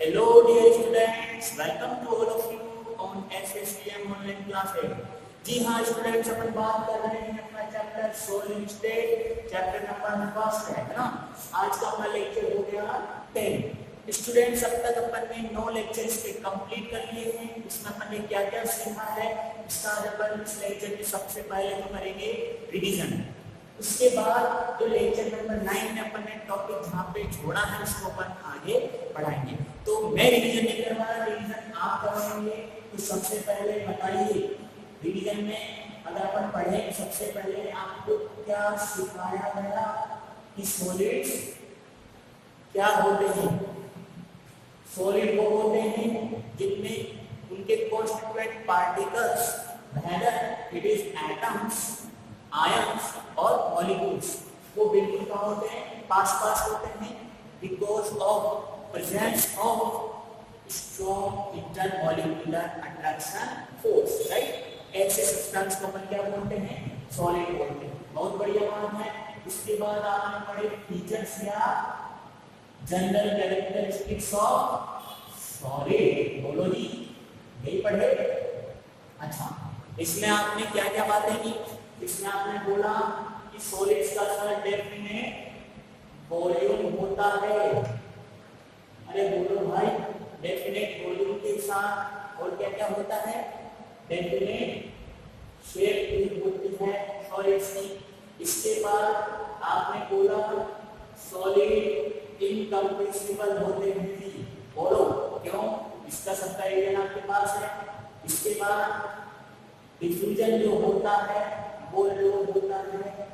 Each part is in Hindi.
Hello dear students, welcome to all of you on SSTM online classes. जी हाँ स्टूडेंट्स, अपन बात कर रहे हैं अपना chapter solid state, chapter number first है ना। आज का अपना लेक्चर हो गया 10। स्टूडेंट्स, अब तक अपन ने 9 लेक्चर्स के कंप्लीट कर लिए हैं। इसमें अपन ने क्या क्या सीखा है इसका अपन इस लेक्चर में सबसे पहले तो करेंगे रिवीजन। उसके बाद जो लेक्चर नंबर 9 में अपन ने टॉपिक जहाँ पे छोड़ा है उसको अपन आगे बढ़ाएंगे। तो मैं रिवीजन नहीं करवा रहा, रिवीजन आप करवाएंगे। तो सबसे पहले बताइए रिवीजन में अगर अपन पढ़े सबसे पहले आपको क्या सिखाया गया कि सॉलिड्स क्या होते हैं। सॉलिड वो होते हैं जिनमें उनके constituent particles whether it is atoms, ions और मॉलिक्यूल्स वो बिल्कुल कहाँ होते हैं, पास पास होते हैं because of presence of strong intermolecular attraction force, right. ऐसे सब्सटेंस को अपन क्या बोलते हैं, सॉलिड बोलते हैं। बहुत बढ़िया बात है। इसके बाद आपने पढ़े फीचर्स या जनरल कैरेक्टरिस्टिक्स ऑफ सॉलिड, बोलो जी, यही पढ़े। अच्छा, इसमें आपने क्या क्या बातें की। इसमें आपने बोला कि सॉलिड्स का सर डेफिनेट वॉल्यूम होता है। अरे बोलो भाई, डेफिनेट वॉल्यूम के साथ और क्या क्या होता है, डेफिनेट शेप भी होती है सॉलिड्स की। इसके बाद आपने बोला सॉलिड इनकम्प्रेसिबल होते हैं जी, बोलो क्यों, इसका सबका एरिया आपके पास है। इसके बाद डिफ्यूजन जो होता है वो लो होता है।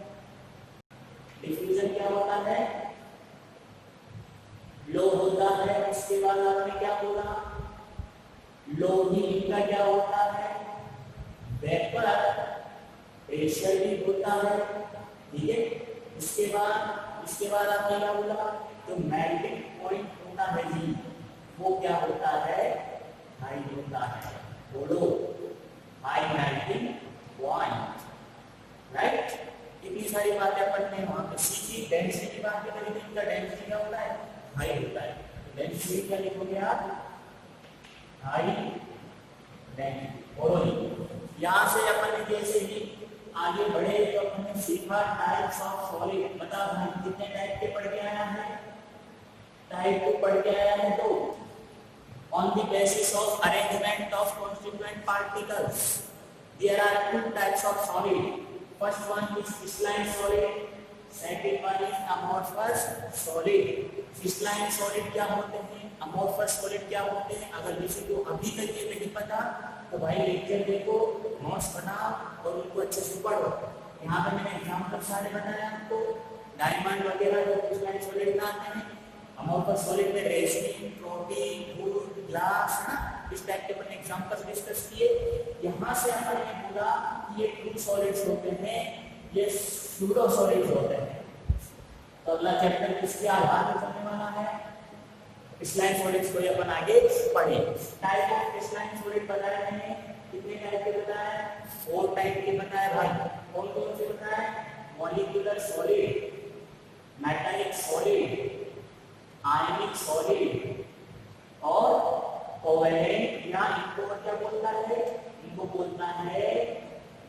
डिफ्यूजन क्या होता है, लो होता है। उसके बाद आपने क्या बोला, लो ही इनका क्या होता है, वेपर प्रेशर भी होता है, ठीक है। इसके बाद आपने क्या बोला, जो मेल्टिंग पॉइंट होता है जी वो क्या होता है, हाई होता है, बोलो हाई मेल्टिंग पॉइंट, राइट। इतनी सारी बातें अपन ने वहां पे सीखी। डेंसिटी की बात करें तो इनका डेंसिटी क्या होता है, हाई होता है। डेंसिटी क्या लिखोगे आप, हाई डेंसिटी, बोलो जी। यहाँ से अपन ने जैसे ही आगे बढ़े तो अपन ने सीखा टाइप्स ऑफ सॉलिड। बता भाई कितने टाइप के पढ़ के आया है, टाइप को पढ़ के आया है। तो on the basis of arrangement of constituent particles there are 2 types of solid. First one is crystalline solid, second one is amorphous solid. crystalline solid क्या होते हैं, amorphous solid क्या होते हैं, अगर किसी को अभी तक ये नहीं पता तो भाई लेक्चर देखो, नोट्स बनाओ और उनको अच्छे से पढ़ो। यहाँ पे मैंने एग्जाम्पल सारे बताए आपको, डायमंड वगैरह जो crystalline solid में आते हैं। अमोर्फस सॉलिड में रेसिन, प्रोटीन, वुड, ग्लास, है ना, इस टाइप के अपन एग्जांपल्स डिस्कस किए। यहाँ से अपन ने बोला ये 2 सॉलिड्स होते हैं, ये सूडो सॉलिड्स होते हैं। तो अगला चैप्टर किसके आधार पर चलने वाला है, क्रिस्टलाइन सॉलिड्स को अपन आगे पढ़े। टाइप ऑफ क्रिस्टलाइन सॉलिड बताया मैंने, कितने टाइप के बताया, 4 टाइप के बताया भाई। कौन कौन से बताया, मॉलिक्यूलर सॉलिड, मेटालिक सॉलिड, आयनिक सॉलिड और कोवेलेंट, या इनको क्या बोलता है, इनको बोलता है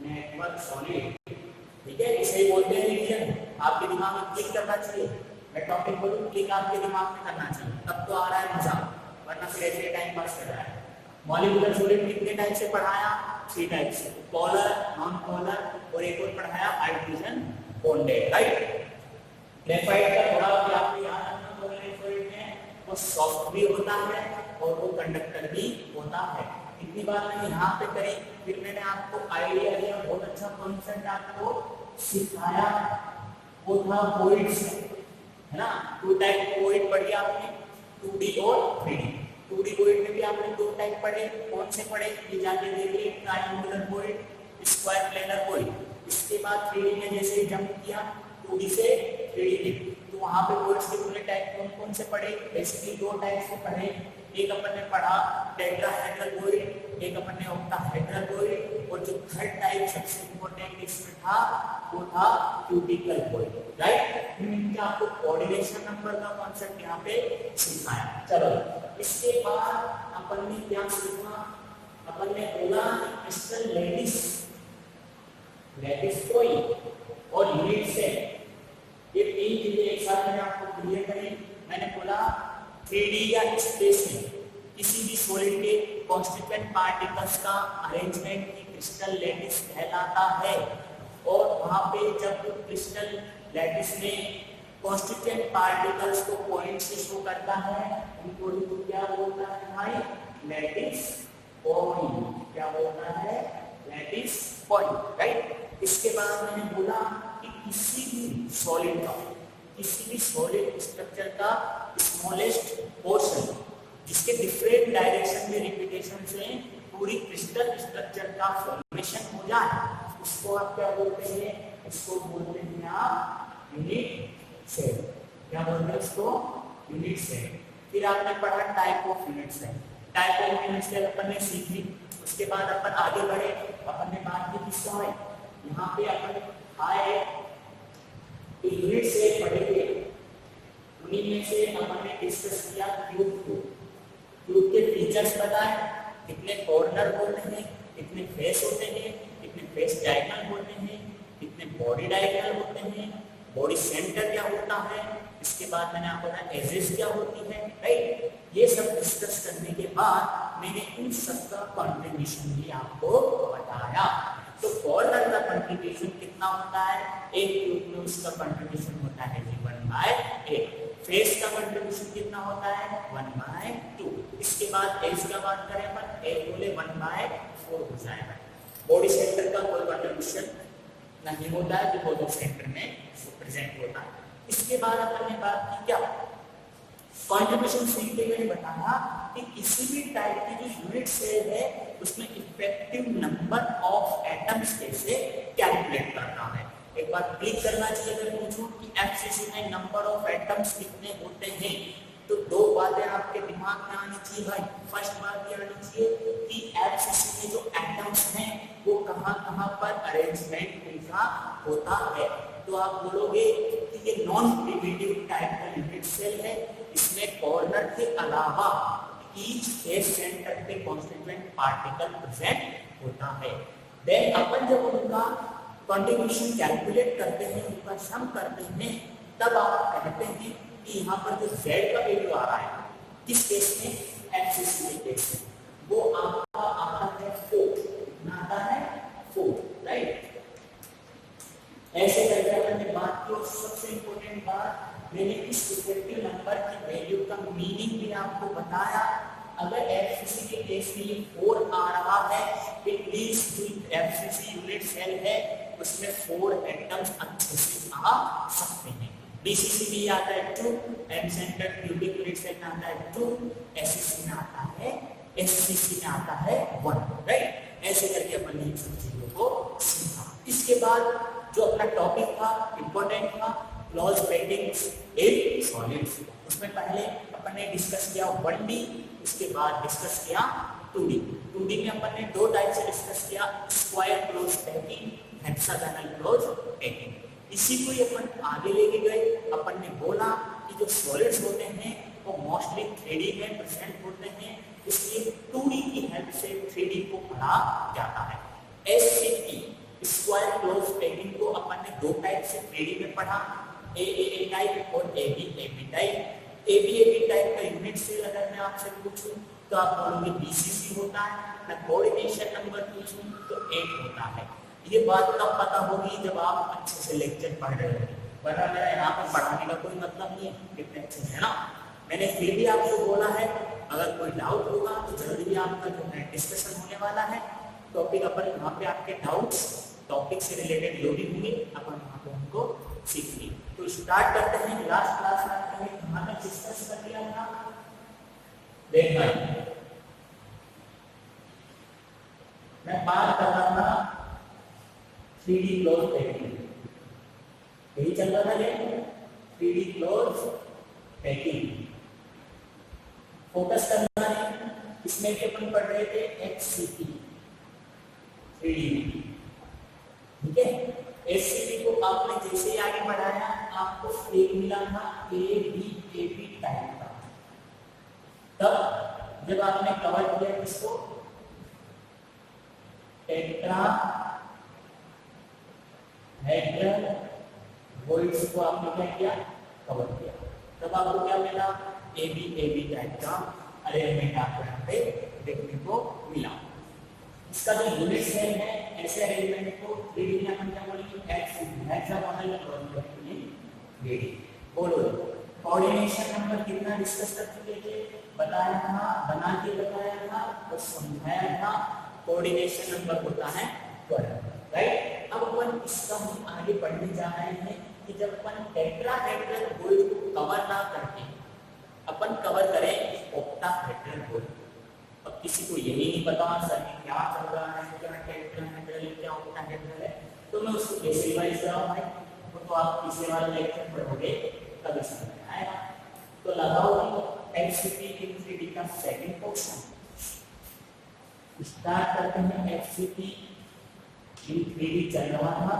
नेटवर्क सॉलिड, ठीक है। इसे बोलते हैं रिवीजन। आपके दिमाग में क्लिक करना चाहिए, मैं टॉपिक बोलूं क्लिक आपके दिमाग में करना चाहिए, तब तो आ रहा है मजा, वरना फिर ऐसे टाइम पास कर रहा है। मॉलिक्यूलर सॉलिड कितने टाइप से पढ़ाया, 3 टाइप से, पोलर, नॉन पोलर और एक और पढ़ाया हाइड्रोजन बॉन्डेड, राइट। ग्रेफाइट का थोड़ा भी आपको याद रखना, वो सॉफ्ट भी होता है और वो कंडक्टर भी होता है। इतनी बात मैंने यहाँ पे करी, फिर मैंने आपको आइडिया दिया, बहुत अच्छा कॉन्सेप्ट आपको सिखाया, वो था वॉइड्स, है ना। 2 टाइप वॉइड पढ़ी आपने, 2D और 3D। 2D वॉइड में भी आपने 2 टाइप पढ़े, कौन से पढ़े ये जाके देखिए, triangular void, square planar void. इसके बाद 3D में जैसे जंप किया 2D से 3D में, तो वहां पे वॉइड्स के पूरे टाइप कौन कौन से पढ़े, बेसिकली 2 टाइप से पढ़े। एक अपन ने पढ़ा टेट्राहेड्रल वॉइड, एक अपन ने ऑक्टाहेड्रल वॉइड, और जो थर्ड टाइप सबसे इंपॉर्टेंट इसमें था वो था क्यूबिकल वॉइड, राइट। मैंने आपको कोऑर्डिनेशन नंबर का कॉन्सेप्ट यहाँ पे सिखाया। चलो इसके बाद अपन ने क्या सीखा, अपन ने बोला क्रिस्टल लैटिस कॉइल और यूनिट सेल, ये तीन चीजें एक साथ मैंने आपको क्लियर करी। मैंने बोला 3D या स्पेस में किसी भी सॉलिड के कॉन्स्टिट्यूएंट पार्टिकल्स का अरेंजमेंट ही क्रिस्टल लैटिस कहलाता है। और वहां पे जब क्रिस्टल लैटिस में कॉन्स्टिट्यूएंट पार्टिकल्स को पॉइंट से शो करता है उनको क्या बोलता है भाई, लैटिस पॉइंट। क्या बोलता है, लैटिस पॉइंट, राइट। इसके बाद मैंने बोला कि किसी भी सॉलिड स्ट्रक्चर का स्मॉलेस्ट पोर्शन जिसके डिफरेंट डायरेक्शन में रिपीटेशन से पूरी क्रिस्टल स्ट्रक्चर का फॉर्मेशन हो जाए उसको आप क्या बोलते हैं, इसको बोलते हैं आप यूनिट सेल। क्या बोलते हैं इसको, यूनिट सेल। फिर आपने पढ़ा type of unit cell. Type of unit cell अपन ने सीखी। उसके बाद अपन आगे बढ़े, अपन ने बात की किसका है, यहाँ पे अपन आए यूनिट सेल पढ़ेंगे। उन्हीं में से अपन ने डिस्कस किया क्यूब को। क्यूब के फीचर्स बताए, कितने कॉर्नर होते हैं, कितने फेस होते हैं, कितने फेस डायगोनल होते हैं, कितने बॉडी डायगोनल होते हैं, बॉडी सेंटर क्या होता है। इसके बाद मैंने आपको बताया एजेस क्या होती है, राइट। ये सब डिस्कस करने के बाद मैंने इन सब का कंट्रीब्यूशन भी आपको बताया। तो कॉर्नर का कंट्रीब्यूशन कितना होता है, एक क्यूब में उसका कंट्रीब्यूशन होता है 1/8। फेस का कंट्रीब्यूशन कितना होता है, 1/2। इसके बाद एज का बात करें अपन, एज बोले 1/4 हो जाएगा। बॉडी सेंटर का कोई कंट्रीब्यूशन नहीं होता है, बिकॉज ऑफ सेंटर में प्रेजेंट होता है। इसके बाद अपन ने बात की क्या, कंट्रीब्यूशन सीखते हुए बताया कि किसी भी टाइप की जो यूनिट सेल है उसमें इफेक्टिव नंबर ऑफ एटम्स कैसे कैलकुलेट करना है। एक बार क्लिक करना चाहिए अगर पूछूं कि एफसीसी में नंबर ऑफ एटम्स कितने होते हैं तो दो बातें आपके दिमाग में आनी चाहिए भाई। फर्स्ट बात ये आनी चाहिए कि एफसीसी में जो एटम्स हैं वो कहां-कहां पर अरेंजमेंट उनका होता है। तो आप बोलोगे कि ये नॉन प्रिमिटिव टाइप का यूनिट सेल है, इसमें कॉर्नर के अलावा ईच फेस सेंटर पे कॉन्स्टिट्यूएंट पार्टिकल प्रेजेंट होता है। देन अपन जब उनका कंट्रीब्यूशन कैलकुलेट करते हैं, उनका सम करते हैं, तब आप कहते हैं कि यहाँ पर जो Z का वैल्यू आ रहा है किस केस में, एफसीसी के केस में, वो आपका आता है 4। कितना आता है, 4, राइट। ऐसे करके अपन ने बात की। और सबसे इंपॉर्टेंट बात, मैंने इस इफेक्टिव नंबर की वैल्यू का मीनिंग भी आपको बताया। अगर एफसीसी के केस में ये 4 आ रहा है, इट मींस कि एफसीसी यूनिट सेल है उसमें 4 एटम्स अच्छे से आ सकते हैं। बीसीसी में आता है 2, M centre cubic unit cell में आता है 2, एससीसी में आता है, एससीसी में आता है 1, राइट। ऐसे करके अपन ने इन सब चीजों को सीखा। इसके बाद जो अपना टॉपिक था इंपॉर्टेंट था, क्लोज पैकिंग्स इन सॉलिड्स। उसमें पहले अपन ने डिस्कस किया 1D, उसके बाद डिस्कस किया 2D। 2D में अपन ने दो टाइप से डिस्कस किया, square close packing, hexagonal close packing. इसी को ही अपन आगे लेके गए। अपन ने बोला कि जो सॉलिड्स होते हैं वो मोस्टली 3D में प्रेजेंट होते हैं, इसलिए 2D की हेल्प से 3D को पढ़ा जाता है। एससीपी स्क्वायर क्लोज पैकिंग को अपन ने दो टाइप से 3D में पढ़ा, एए टाइप और एबी टाइप। एबी टाइप का यूनिट सेल अगर मैं आपसे पूछूं तो आप बोलोगे बीसीसी होता है। मैं कोऑर्डिनेशन नंबर पूछूं तो 8 होता है। ये बात तब पता होगी जब आप अच्छे से लेक्चर पढ़ रहे हो, वरना मेरा यहाँ पर पढ़ाने का कोई मतलब नहीं है, कितने अच्छे से, है ना। मैंने फिर भी आपको बोला है, अगर कोई डाउट होगा तो जल्दी आपका जो है डिस्कशन होने वाला है। टॉपिक अपन वहाँ पे आपके डाउट्स टॉपिक से रिलेटेड जो भी होंगे अपन वहाँ पे उनको सीखेंगे। तो स्टार्ट करते हैं। लास्ट क्लास में हमने कहाँ तक डिस्कस कर लिया था, देखना मैं बात कर रहा था 3D क्लोज पैकिंग, यही चल रहा था ये 3D क्लोज पैकिंग। फोकस करना है, इसमें भी अपन पढ़ रहे थे एचसीपी, 3D में, ठीक है। एससीपी को आपने जैसे ही आगे बढ़ाया आपको एक मिला था ए बी टाइप का। तब जब आपने कवर किया इसको टेट्राहेड्रल वॉइड्स को आपने क्या किया, कवर किया, तब आपको क्या मिला, ए बी टाइप का अरेंजमेंट आपको यहाँ पे देखने को मिला। इसका जो यूनिट सेल है ऐसे अरेंजमेंट को 3D में हम क्या बोलेंगे, हेक्सागोनल बोलेंगे। बोलो कोऑर्डिनेशन नंबर कितना डिस्कस कर चुके थे, बताया था, बना के बताया था और समझाया था। कोऑर्डिनेशन नंबर होता है 12, राइट। अब अपन इसका हम आगे बढ़ने जा रहे हैं कि जब अपन टेट्राहेड्रल वॉइड को कवर ना करके अपन कवर करें ऑक्टाहेड्रल वॉइड। अब किसी को यही नहीं पता सर क्या चल रहा है, क्या टेट्राहेड्रल है, क्या ऑक्टाहेड्रल है, तो मैं उसको कैसे रिवाइज कराऊं भाई, वो तो आप पिछले वाले लेक्चर पढ़ोगे तभी समझ में आएगा। तो लगाओ एफसीपी इन 3D का सेकंड पोर्शन, स्टार्ट करते हैं। एफसीपी इन 3D चल रहा था,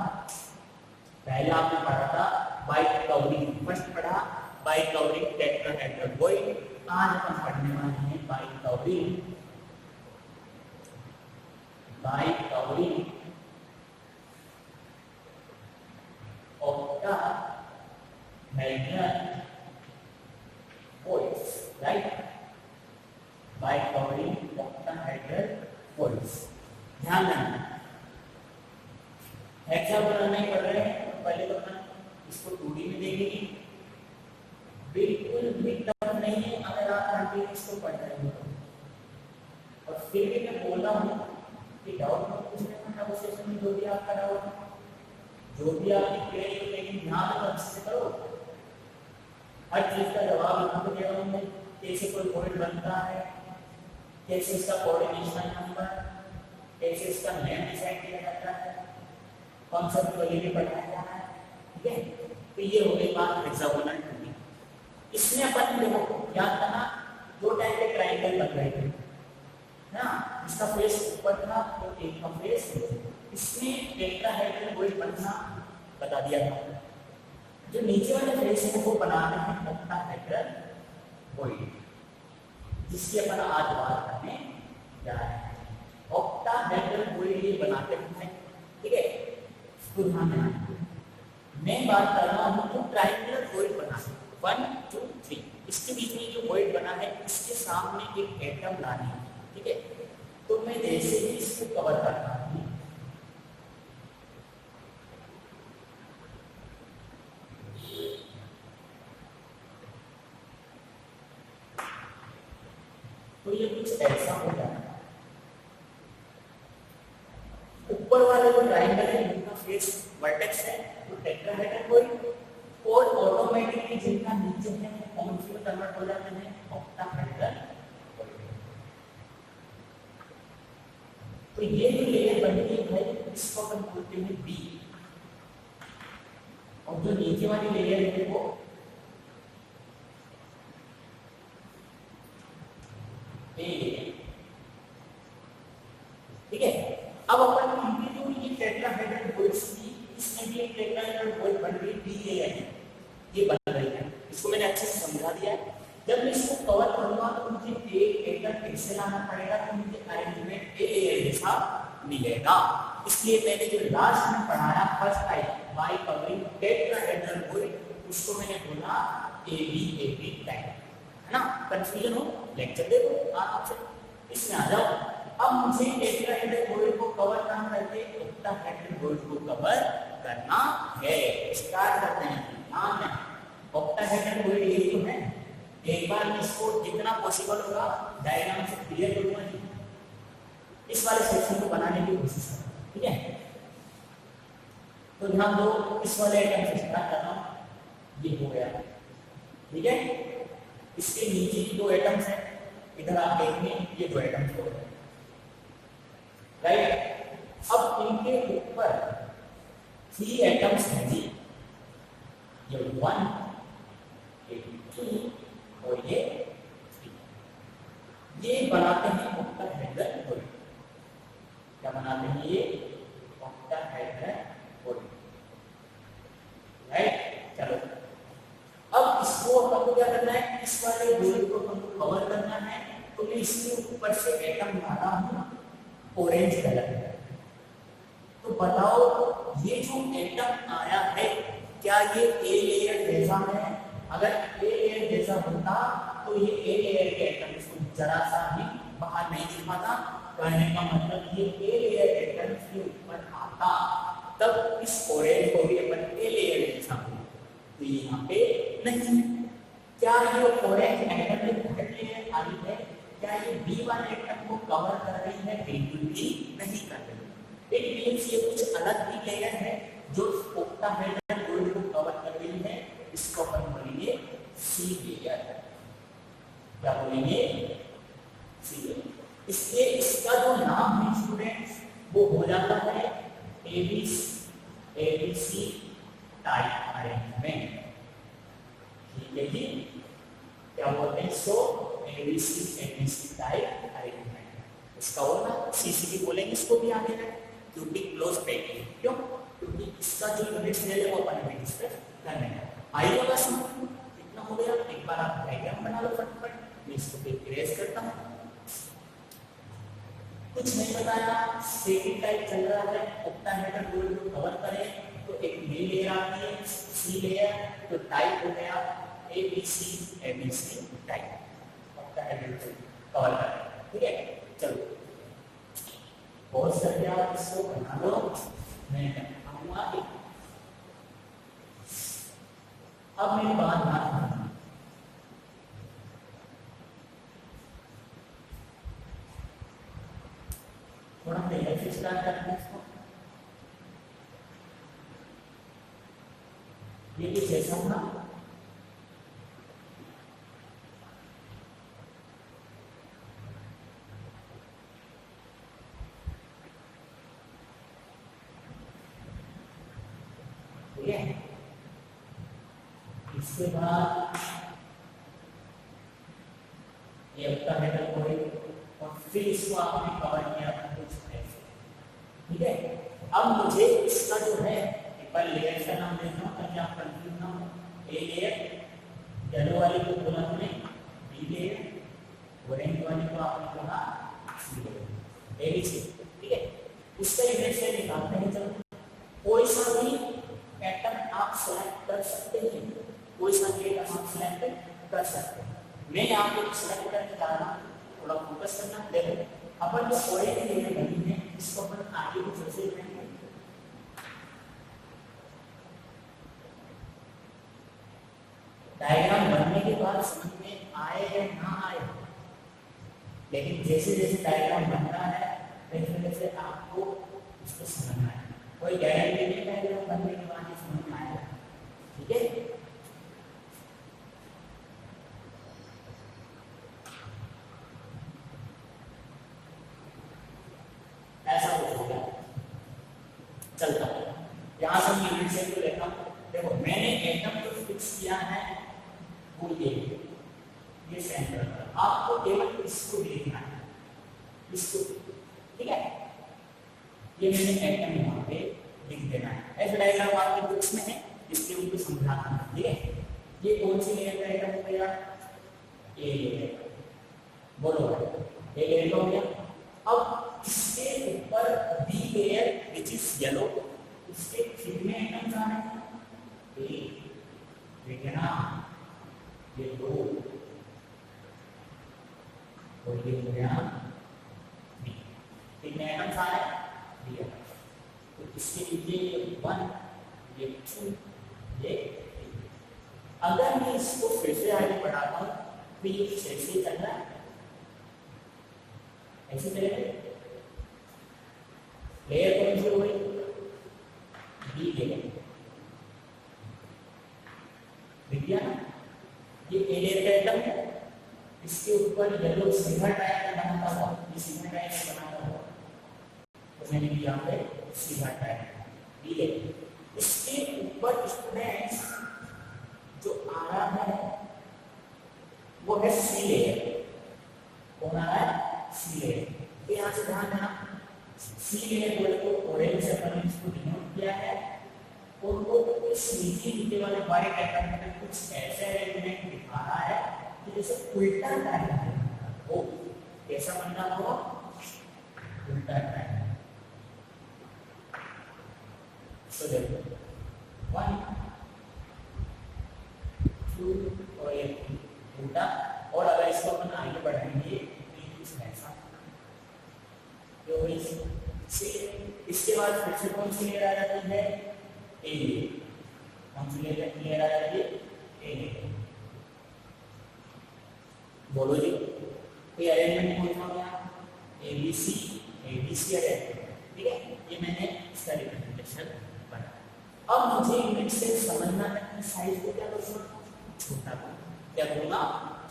पहले आपने पढ़ा था बाय कवरिंग, फर्स्ट पढ़ा बाय कवरिंग टेट्राहेड्रल वॉइड। आज अपन पढ़ने वाले हैं bye covering octahedral voids, right. Bye covering octahedral voids. ध्यान रखना हेक्सागोनल नहीं पढ़ रहे हैं तो पहले तो अपन इसको 2D में देखेंगे, बिल्कुल भी टफ नहीं है अगर आप कंटिन्यूअस को पढ़ रहे हो। और फिर भी मैं बोल रहा हूँ कि डाउट मत पूछने में, नेगोशिएशन में जो भी आपका डाउट है, जो भी आपकी क्वेरी हो, लेकिन ध्यान से अच्छे से करो, हर चीज का जवाब यहाँ पे दे रहा हूँ मैं। कैसे कोई वॉइड बनता है, कैसे इसका कोऑर्डिनेशन नंबर, कैसे इसका नेम डिसाइड किया जाता है, कॉन्सेप्चुअली भी पढ़ाया जाना है, ठीक है। तो ये हो गई बात हेक्सागोनल ट्री। इसमें अपन देखो क्या करना, दो टाइप के ट्रायंगल बन रहे थे ना, इसका फेस ऊपर था तो एक का फेस, इसमें टेट्राहेड्रल वॉइड बनना बता दिया था। जो नीचे वाले फेस है वो बनाना है ऑक्टाहेड्रल वॉइड, जिसकी अपन आज बात करने जा रहे हैं। ऑक्टाहेड्रल वॉइड ये बनाते हैं, ठीक है। तो ध्यान देना, मैं बात कर रहा हूँ जो ट्रायंगुलर वॉइड बना है 1 2 3, इसके बीच में जो वॉइड बना है इसके सामने एक एटम लानी है, ठीक है। तो मैं जैसे ही इसको कवर करता हूँ, तो ये कुछ ऐसा हो जाता है। ऊपर वाले जो ट्रायंगल है उनका फेस वर्टेक्स है तो टेट्राहेड्रल वॉइड, और ऑटोमेटिकली जिनका नीचे है कौन सी में कन्वर्ट हो जाते हैं, ऑक्टाहेड्रल वॉइड। तो ये जो लेयर बनती है भाई इसको अपन बोलते हैं बी, और जो नीचे वाली लेयर है वो ए, ठीक है। अब अपन इनकी जो ये टेट्राहेड्रल वॉइड्स थी, इसमें भी एक टेट्राहेड्रल वॉइड बन रही है, ये बन रही है। इसको मैंने अच्छे से समझा दिया है। जब मैं इसको कवर करूंगा तो मुझे एक एटम ऐसे लाना पड़ेगा तो मुझे अरेंजमेंट ए जैसा मिलेगा। इसलिए मैंने जो लास्ट में पढ़ाया first type bye covering tetrahedral void, उसको मैंने बोला ए बी टाइप, है ना। कंफ्यूजन हो लेक्चर देखो आराम से, इसमें आ जाओ। अब मुझे टेट्राहेड्रल वॉइड को कवर करना करके ऑक्टाहेड्रल वॉइड को कवर करना है। स्टार्ट करते हैं। ध्यान में ऑक्टाहेड्रल वॉइड ये तो है, एक बार मैं इसको जितना पॉसिबल होगा डायग्राम से क्लियर करूंगा, इस वाले सेक्शन को बनाने की कोशिश करूंगा, ठीक है। तो ध्यान दो, इस वाले आइटम से स्टार्ट कर रहा हूं, ये हो गया, ठीक है। इसके नीचे की दो एटम्स हैं, इधर आप देखेंगे ये दो एटम्स हो गए, राइट। अब इनके ऊपर 3 एटम्स हैं जी, ये 1 ये 2 और ये 3, ये बनाते हैं ऑक्टाहेड्रल वॉइड। क्या बनाते हैं ये करना है, इस वाले गोल को हमको कवर करना है, तो मैं इसके ऊपर से एटम डाला हूं ऑरेंज कलर। तो बताओ ये जो एटम आया है क्या ये ए लेयर जैसा है? अगर ए लेयर जैसा होता तो ये ए लेयर के एटम इसको जरा सा भी बाहर नहीं दिखाता। कहने का मतलब ये ए लेयर एटम के ऊपर आता तब इस ऑरेंज को भी अपन ए लेयर जैसा हो, तो यहाँ पे नहीं। क्या ये ऑरेंज एटम में थर्ड लेयर आई है? क्या ये बी वाले एटम को कवर कर रही है? बिल्कुल भी नहीं कर रही। इट मींस ये कुछ अलग ही लेयर है जो ऑक्टाहेड्रल गोल्ड को कवर कर रही है। इसको अपन बोलेंगे सी लेयर। क्या बोलेंगे? सी लेयर। इसलिए इसका जो नाम है स्टूडेंट्स वो हो जाता है एबीसी टाइप अरेंजमेंट। ठीक है जी, क्या बोलते हैं इसको? ABC type arrangement. इसका होगा सीसी भी बोलेंगे इसको भी आगे है, क्योंकि क्लोज पैकिंग। क्यों? क्योंकि इसका जो यूनिट सेल है वो अपन ने डिस्कस करना है। आइए वाला समझ कितना हो गया। एक बार आप डायग्राम बना लो फटाफट। मैं इसको भी इरेज करता हूं। कुछ नहीं बताया, सेकंड टाइप चल रहा है, ऑक्टाहेड्रल गोल्ड को कवर करें तो एक नई लेयर आती है सी लेयर, तो टाइप हो गया एबीसी टाइप ऑक्टाहेड्रल कवर करें। ठीक है, चलो बहुत सारे आप इसको बना लो। मैं आऊंगा अब मेरी बात ध्यान रखना। थोड़ा पहले से स्टार्ट करते हैं इसको। ये कुछ ऐसा होगा, ठीक है। इसके बाद ये ऑक्टाहेड्रल गोल्ड और फिर इसको आपने कवर किया कुछ ऐसे। ठीक है, अब मुझे इसका जो है एक बार लेयर का नाम देखना ताकि आप कंफ्यूज ना हो। ए लेयर येलो वाली को बोला हमने बी लेयर, ऑरेंज वाली को आपने बोला सी लेयर, एबीसी। ठीक है, उसका यूनिट से निकालते हैं। चलो कोई सा भी पैटर्न आप सेलेक्ट कर सकते हैं, कोई सा भी आप सेलेक्ट कर सकते हैं। मैं यहाँ पे सेलेक्ट करके जा रहा हूँ, थोड़ा फोकस करना। देखो अपन जो ऑरेंज लेयर बनी है इसको अपन आगे कुछ ऐसे बनाएंगे। डायग्राम बनने के बाद समझ में आए या ना आए, लेकिन जैसे जैसे डायग्राम बन रहा है वैसे वैसे आपको इसको समझना है। कोई गारंटी नहीं डायग्राम बनने के बाद ही समझ में आएगा। ठीक है, ऐसा कुछ होगा। चलता है यहाँ से यूनिट सेल को लेता हूँ। देखो मैंने एटम को फिक्स किया है वो ये सेंटर पर। आपको केवल इसको देखना है, इसको। ठीक है, ये मैंने एटम यहाँ पे लिख देना है। ऐसे डायग्राम आपके बुक्स में है, इसलिए उनको समझाना है। ठीक है, ये कौन सी लेयर का एटम हो गया? A layer. बोलो ए लेयर हो गया। अब इसके ऊपर B layer which is yellow, इसके कितने एटम्स आ रहे हैं? एक, ठीक है ना, ये दो और ये हो गया बी। कितने एटम्स आ रहे हैं? B atoms. तो इसके लिए ये 1, ये 2, ये 3। अगर मैं इसको फिर से आगे बढ़ाता हूँ तो ये ऐसे चल रहा है, ऐसे चलेगा। लेयर कौन सी हो गई? B layer. देखिए ये ए लेयर का एटम है, इसके ऊपर येलो सिल्वर टाइप का बनाता हुआ, ये सिल्वर टाइप का बनाता हुआ तो मैंने भी यहाँ पे सिल्वर टाइप बी लेयर। इसके ऊपर स्टूडेंट्स जो आ रहा है वो है सी लेयर। कौन आ रहा है? सी लेयर। तो यहाँ से ध्यान देना, सी लेयर बोले तो ऑरेंज से अपन इसको डिनोट किया है, और वो नीचे नीचे वाले वाइट एटम में कुछ ऐसे एलिमेंट दिखा रहा जैसे उल्टा ट्रायंगल वो कैसा बनना होगा, उल्टा ट्रायंगल। तो देखो 1 2 और एक उल्टा, और अगर इसको अपन आगे बढ़ाएंगे तो कुछ ऐसा। तो इसके बाद फिर से कौन सी लेयर आ जाती है, ए, कौन सी लेयर आ जाती है, ए। बोलो जी, कोई अरेंजमेंट कौन सा हो गया, ABC अरेंजमेंट, ठीक है। ये मैंने इसका रिप्रेजेंटेशन बना। अब मुझे यूनिट से समझना है कि साइज को क्या करूँगा, छोटा क्या करूँगा,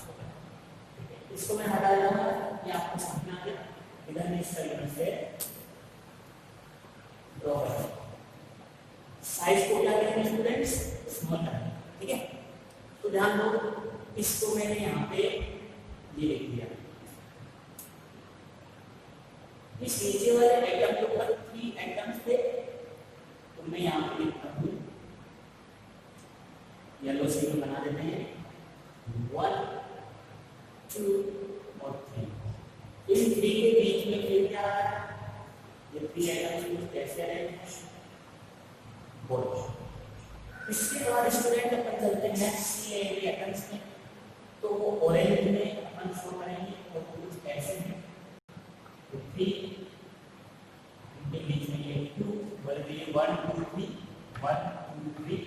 छोटा, ठीक है। इसको मैं हटा दूंगा, ये आपको समझ में आ गया। इधर मैं इस तरीके से ड्रॉ करें, साइज को क्या करेंगे स्टूडेंट्स, स्मॉल करेंगे, ठीक है। तो ध्यान दो, इसको मैंने यहाँ पे ये लिख दिया, इस नीचे वाले आइटम के ऊपर 3 आइटम्स थे, तो मैं यहाँ पे लिखता हूँ, येलो से बना देते हैं 1 2 और 3। इन 3 के बीच में फिर क्या आ रहा है, ये 3 आइटम्स कैसे रहेंगे, बोलो। इसके बाद स्टूडेंट अपन चलते हैं नेक्स्ट आइटम्स में, तो वो ऑरेंज में अपन शो करेंगे और कुछ ऐसे हैं, तो 3 इनके बीच में ये 2 बल्कि 1 2 3 1 2 3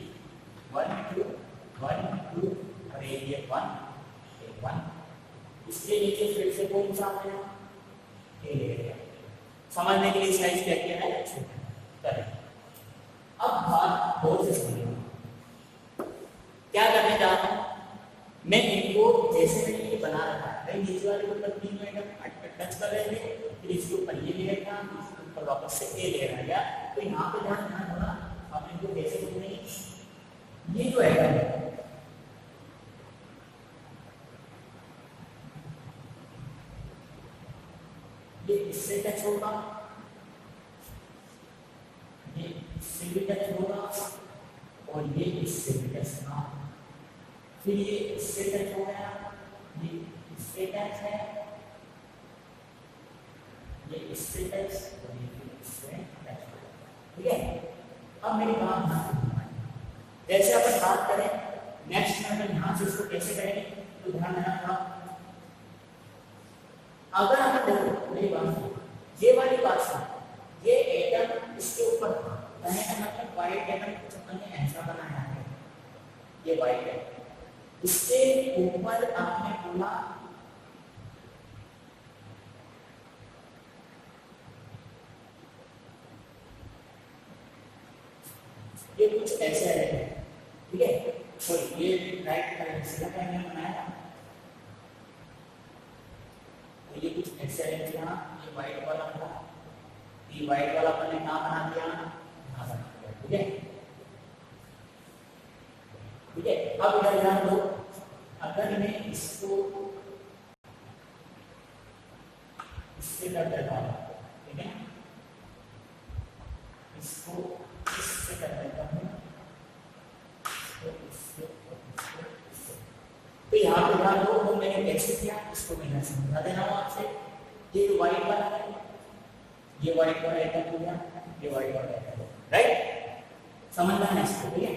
1 2 1 2 और ये 1 इसके नीचे फिर से कौन सा है, ए लेयर। समझने के लिए साइज क्या किया है, करें। अब बात बहुत से समझिए, क्या करने जा रहा हूं मैं, इनको जैसे मैंने ये बना रखा है, नीचे वाले के ऊपर 3 आइटम टच कर रहे थे, फिर इसके ऊपर ये लेयर था, इसके ऊपर वापस से ए लेयर आ गया। तो यहाँ पे ध्यान होगा, आप इनको कैसे बोलेंगे, ये जो है ये इससे टच होगा, ये इससे भी टच होगा, और ये इससे भी टच होगा, फिर ये इससे टच हो गया, ये इससे टच है, ये इससे टच और ये इससे टच, ठीक है। अब मेरी बात जैसे अपन बात करें नेक्स्ट में अपन यहाँ से इसको कैसे करेंगे, तो ध्यान रखना, अगर हम देखो मेरी बात, ये वाली बात सुन, ये एटम इसके ऊपर था, कहने का मतलब वाइट एटम कुछ अपन ने ऐसा बनाया है, ये वाइट एटम इसके ऊपर आपने बोला ये कुछ ऐसे है, ठीक है। तो ये राइट ट्रायंगल बनाया, तो ये कुछ ऐसे है, यहाँ ये वाइट वाला था, ये वाइट वाला मैंने कहाँ बना दिया, यहाँ बना दिया, ठीक है, ठीक है। अब इधर ध्यान दो, अगर मैं इसको इससे कर देता हूँ, ठीक है, इसको इससे कर देता हूँ, तो इससे तो यहाँ पे ध्यान दो, तो मैंने कैसे किया इसको मैंने समझा देना हूँ आपसे। ये वाइट वाला है, ये वाइट वाला आइटम हो गया, ये वाइट वाला आइटम, राइट, समझना है इसको, ठीक है।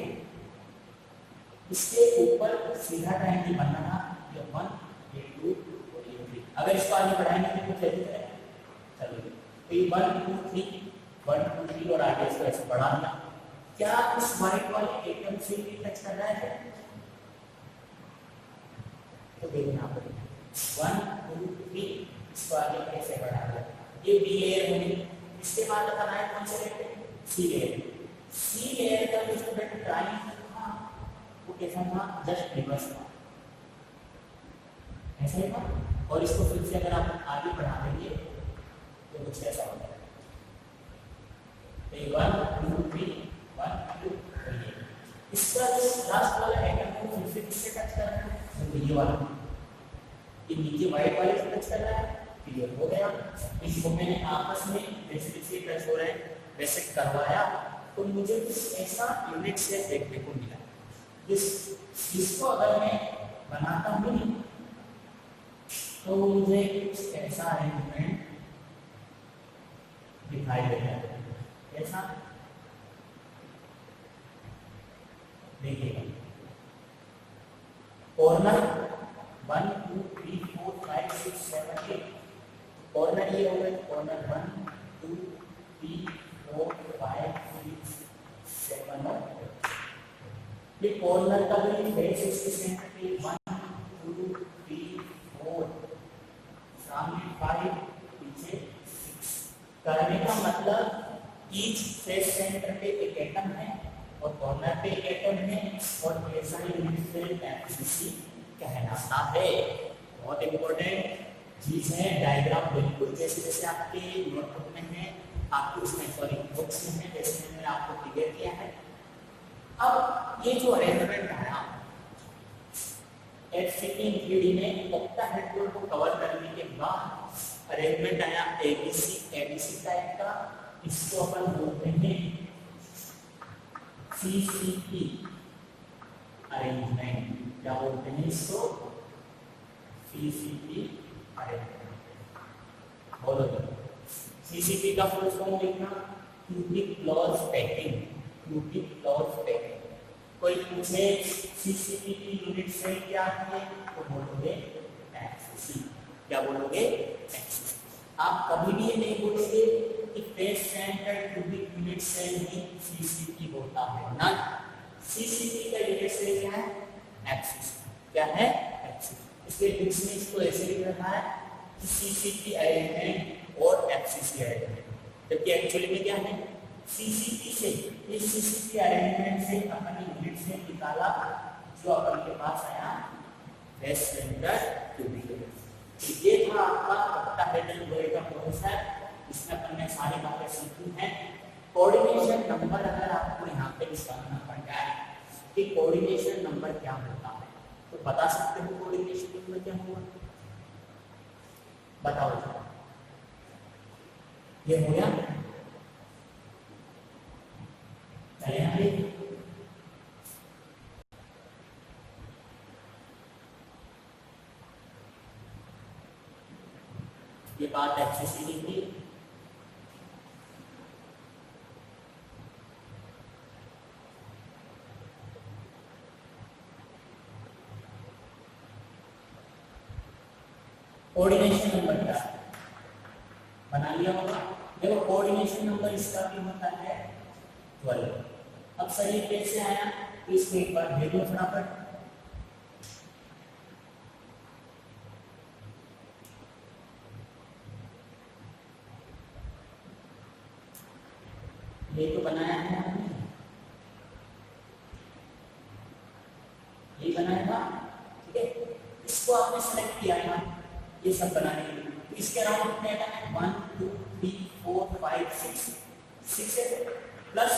इसके ऊपर सीधा ट्रायंगल बनना था, ये 1 ये 2 और ये 3। अगर इसको आगे बढ़ाएंगे तो कुछ ऐसे है, चलिए, तो ये 1 2 3 1 2 3 और आगे इसको ऐसे बढ़ा दिया। क्या इस वाइट वाले एटम से भी टच कर रहा है, तो देखिए यहाँ पर 1 2 3 इसको आगे कैसे बढ़ा दिया, ये बी लेयर होगी। इसके बाद अपन आए कौन से लेयर, सी लेयर। सी लेयर का जो स्टूडेंट ट्रायंगल था वो कैसा था, जस्ट रिवर्स था, ऐसा ही था। और इसको फिर से अगर आप आगे बढ़ा देंगे तो कुछ ऐसा हो जाएगा, 1 2 3 1 2 3। इसका जो लास्ट वाला आइटम है फिर से किससे टच कर रहा है, तो ये वाला, ये नीचे वाइट वाले से टच कर रहा है, क्लियर हो गया। इसको मैंने आपस में जैसे जैसे टच हो रहे हैं वैसे करवाया, तो मुझे कुछ ऐसा यूनिट से देखने को मिला। जिसको अगर मैं बनाता हूँ मुझे कुछ ऐसा अरेंजमेंट दिखाई देता है, ऐसा देखिएगा, कॉर्नर 1 2 3 4 5 6 7 8, कॉर्नर ये हो गए, कॉर्नर 1 2 3 4 5 6 7 और ये कॉर्नर का भी बेस इसके सेंटर पे 1 2 3 4, सामने 5 पीछे 6, करने का मतलब ईच फेस सेंटर पे एक एटम है और कॉर्नर पे एक एटम है और ऐसा यूनिट सेल एफसीसी कहलाता है। बहुत इंपॉर्टेंट चीज है, डायग्राम बिल्कुल जैसे जैसे आपके नोटबुक में है, आपके उसमें सॉरी बुक्स में है, जैसे मैंने आपको क्लियर किया है। अब ये जो अरेंजमेंट है एफसीसी थ्री में ऑक्टाहेड्रल को कवर करने के बाद अरेंजमेंट आया एबीसी टाइप का, इसको अपन बोलते हैं सीसीपी अरेंजमेंट। क्या बोलते हैं इसको? CCP arrangement. बोलो सीसीपी का फुल फॉर्म लिखना, cubic clause packing. Cubic clause packing. कोई पूछे सीसीपी की यूनिट सेल क्या है तो बोलोगे एक्ससी। क्या बोलोगे? एक्ससी। आप कभी भी ये नहीं बोलोगे कि face centre cubic unit cell ही सीसीपी होता है ना। सीसीपी का यूनिट सेल क्या है? एक्ससी। क्या है? एक्ससी। इसलिए बुक्स में इसको ऐसे लिख रखा है कि सीसीपी अरेंजमेंट और एक्ससी अरेंजमेंट, जबकि एक्चुअली में क्या है? सीसीपी से, इस सीसीपी अरेंजमेंट से अपन यूनिट से निकाला जो अपन के पास आया फेस सेंटर क्यूबिक यूनिट। ये था आपका ऑक्टाहेड्रल बोर्ड का कॉन्सेप्ट, इसमें अपन ने सारी बातें सीखी हैं। कोऑर्डिनेशन नंबर अगर आपको यहाँ पे निकालना पड़ जाए कि कोऑर्डिनेशन नंबर क्या होता है तो बता सकते हो कोऑर्डिनेशन नंबर क्या होगा? बताओ जरा। ये हो गया ये बात एक्ससी की थी। कोऑर्डिनेशन नंबर क्या बना लिया होगा। देखो कोऑर्डिनेशन नंबर इसका भी होता है 12। अब सर ये कैसे आया तो इसको एक बार दे दो फटाफट। ये तो बनाया है हमने, ये बनाया था, ठीक है। इसको आपने सेलेक्ट किया है ना ये सब बनाने के लिए, तो इसके अराउंड कितने आइटम है? 1 2 3 4 5 6 है, प्लस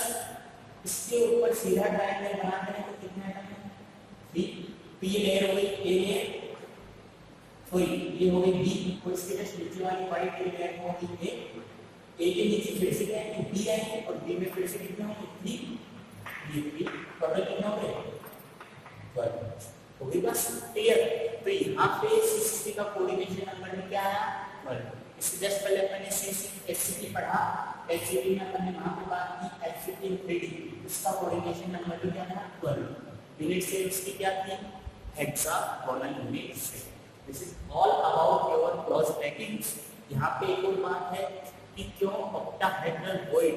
इसके ऊपर सीधा ट्रायंगल बनाते हैं तो कितने आइटम है? 3। पी लेयर हो गई, ए लेयर सॉरी ये हो गई बी, और इसके जस्ट नीचे वाली वाइट लेयर हो गई ए के नीचे फिर से क्या है? बी आएंगे और बी में फिर से कितने होंगे? 3 ये टोटल कितना हो गया? 12 हो गई बस क्लियर। तो यहाँ पे सीसीपी का कोऑर्डिनेशन नंबर में क्या आया? 12। इससे जस्ट पहले अपन ने एचसीपी पढ़ा, एचसीपी में अपन ने वहां पे बात की एचसीपी 3D, इसका कोऑर्डिनेशन नंबर भी क्या था? 12। यूनिट सेल इसकी क्या थी? Hexagonal unit cell. This is all about your close packing. यहाँ पे एक और बात है कि क्यों ऑक्टाहेड्रल वॉइड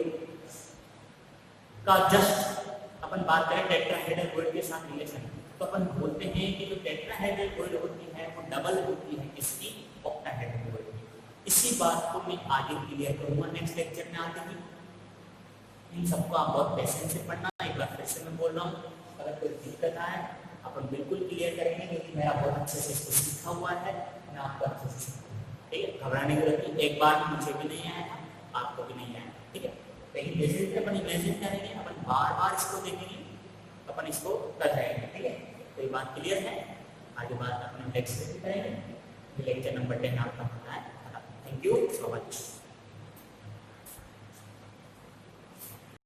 का जस्ट अपन बात करें टेट्राहेड्रल वॉइड के साथ रिलेशन, तो अपन बोलते हैं कि जो टेट्राहेड्रल वॉइड होती है वो डबल होती है इसकी ऑक्टाहेड्रल वॉइड। इसी बात को मैं आगे क्लियर करूंगा नेक्स्ट लेक्चर में आगे भी। इन सबको आप बहुत पेशेंस से पढ़ना। एक बार फिर से मैं बोल रहा हूँ, अगर कोई दिक्कत आए अपन बिल्कुल क्लियर करेंगे, क्योंकि मेरा बहुत अच्छे से इसको सीखा हुआ है, मैं आपको अच्छे से सीखूंगा, ठीक है। घबराने की जरूरत नहीं, एक बार मुझे भी नहीं आया आपको भी नहीं आया, ठीक है। लेकिन जैसे जैसे अपन इमेजिन करेंगे, अपन बार बार इसको देखेंगे, अपन इसको कर रहेंगे, ठीक है। तो ये बात क्लियर है। आगे बात अपने नेक्स्ट में करेंगे। लेक्चर नंबर 10 आपका होता है। Thank you so much.